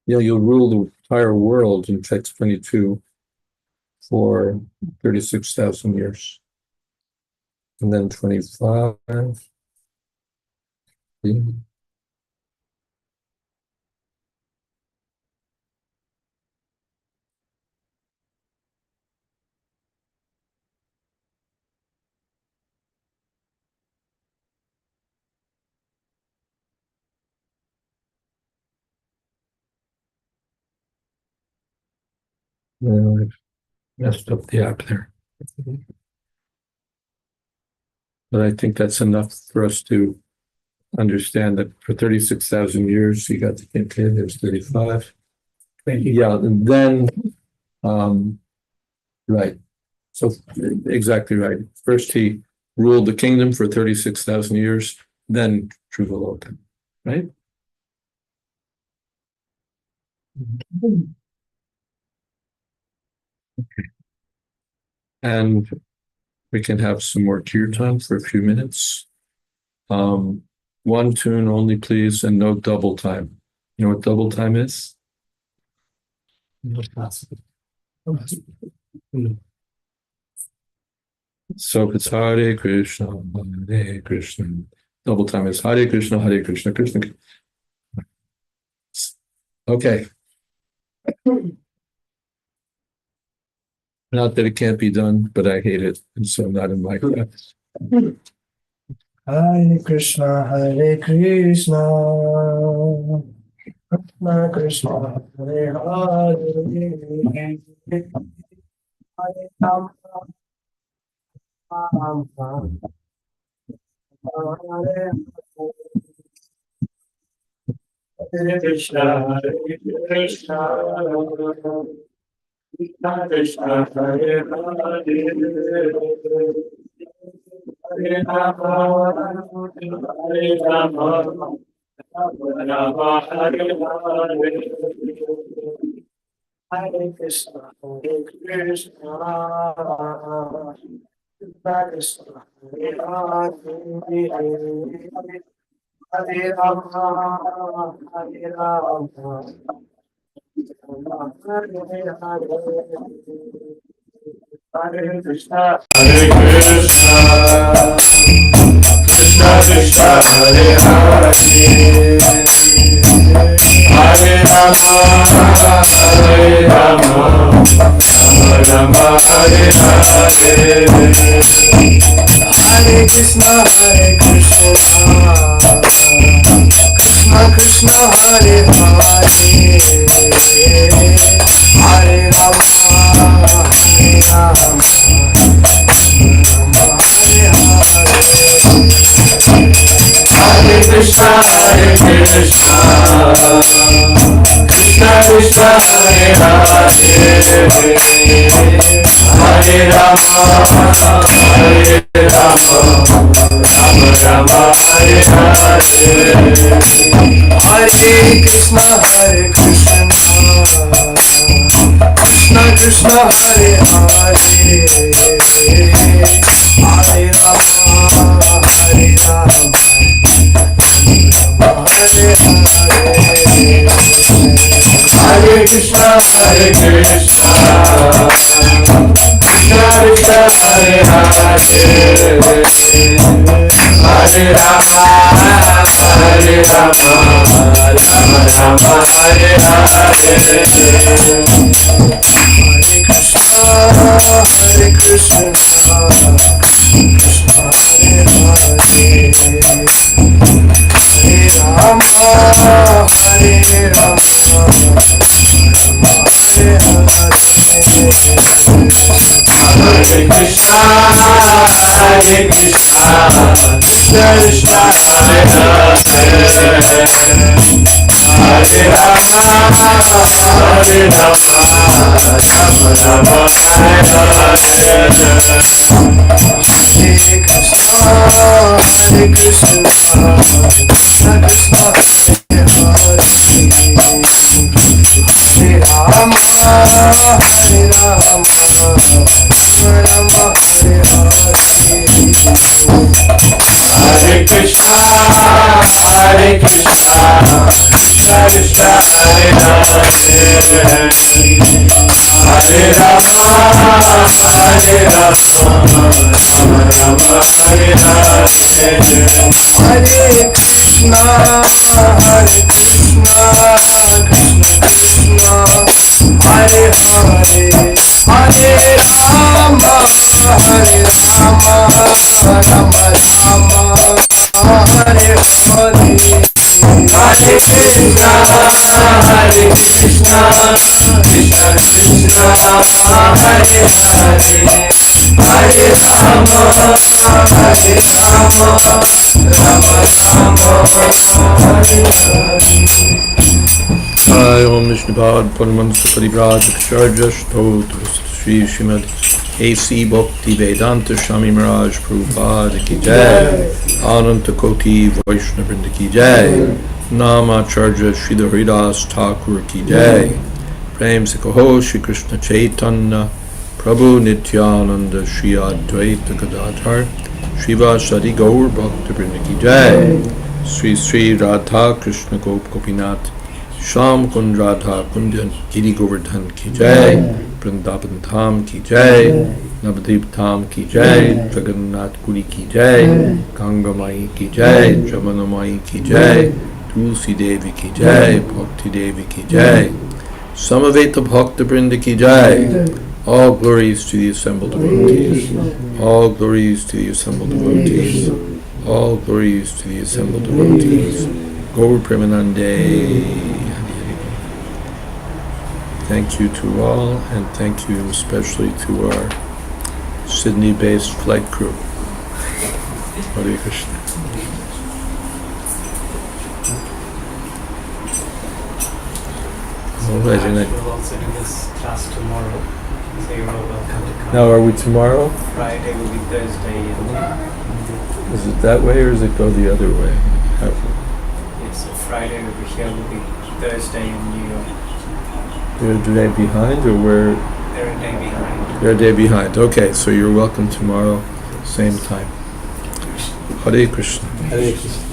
Yeah, you'll rule the entire world in text 22. for 36,000 years. And then 25. I messed up the app there. But I think that's enough for us to understand that for 36,000 years, you got the okay, there's 35. Yeah, and then, right. So exactly right. First, he ruled the kingdom for 36,000 years, then Truvaloka, right? Okay. And we can have some more kirtan for a few minutes. One tune only, please, and no double time. You know what double time is? So if it's Hare Krishna, Hare Krishna. Double time is Hare Krishna, Hare Krishna, Krishna. Okay. Not that it can't be done, but I hate it, and so not in my class. Hare Krishna, Hare Krishna, Krishna Krishna, Hare Hare, Hare Rama, Rama Rama, Hare Krishna, Hare Krishna, Krishna Krishna, Hare Hare, Hare Rama, Hare Rama, Rama Hare Hare, Hare Krishna, Hare Krishna, Krishna Krishna, Hare Hare, Hare Rama, Hare Rama, Hare Krishna, Hare Krishna, Krishna Krishna, Hare Hare, Hare Rama, Hare Rama, Rama Hare Hare, Hare Krishna, Hare Krishna, Krishna Krishna, Hare Hare, Hare Rama, Hare Rama, Rama Hare Hare, Hare Krishna, Hare Krishna, Krishna Krishna, Hare Hare, Hare Rama, Hare Rama, Rama Rama Hare Hare, Hare Krishna, Hare Krishna, Krishna Krishna, Hare Hare, Hare Rama, Hare Rama, Hare Hare, Hare Krishna, Hare Krishna, Krishna Krishna, Hare Hare, Hare Rama, Hare Rama, Rama Rama, Hare Hare, Hare Krishna, Hare Krishna, Krishna Hare Hare, Hare Rama, Hare Rama, Rama Hare Hare, Hare Krishna, Hare Krishna, Krishna Krishna, Hare Hare, Hare Rama, Hare Rama, Rama Rama, Hare Hare, Hare Krishna, Hare Krishna, Krishna Krishna, Hare Hare, Hare Rama, Hare Rama, Rama Hare Hare, Hare Krishna, Hare Krishna, Krishna Krishna, Hare Hare, Hare Rama, Krishna, Krishna Krishna, Hare Hare, Hare Rama, Hare Rama, Rama Rama, Hare Hare. Hare Krishna, Hare Krishna, Krishna Krishna, Hare Hare, Hare Rama, Hare Rama, Rama Rama, Hare Hare. Jai Om Nishnibad Paramahansa Parivraj Acharya Stotra Shri Srimad A.C. Bhakti Vedanta Swami Maharaj Prabhupada Ki Jai, Ananta Koti Vaishnava Vrinda Ki Jai, Namacharya Shri Haridas Thakur Ki Jai, Prem Se Kaho Shri Krishna Chaitanya Prabhu Nityananda Shri Advaita Gadadhar Shiva Sadi Gaur Bhakta Vrinda Ki Jai, Sri Sri Radha Krishna Gop Gopinath Sham Kund Radha Kunjan Giri Govardhan Ki Jai, Vrindavan Dham Ki Jai, Navadip Dham Ki Jai, Jagannath Puri Ki Jai, Ganga Mai Ki Jai, Jamana Mai Ki Jai, Tulsi Devi Ki Jai, Bhakti Devi Ki Jai, Samaveta Bhakta Vrinda Ki Jai. All glories to the assembled devotees. All glories to the assembled devotees. All glories to the assembled devotees. Gaur Premanande. Thank you to all, and thank you especially to our Sydney-based flight crew. Hare Krishna. All right, and We'll also do this class tomorrow, so you're all welcome to come. now are we tomorrow? Friday will be Thursday, and Is it that way or does it go the other way? so Friday over here will be Thursday in New York. You're a day behind, or where? They're a day behind. You're a day behind. Okay, so you're welcome tomorrow, same time. Hare Krishna. Hare Krishna.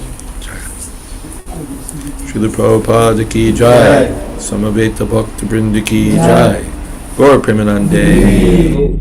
Srila Prabhupada Ki Jai, Samaveta Bhakta Vrinda Ki Jai, Gaur Premanande.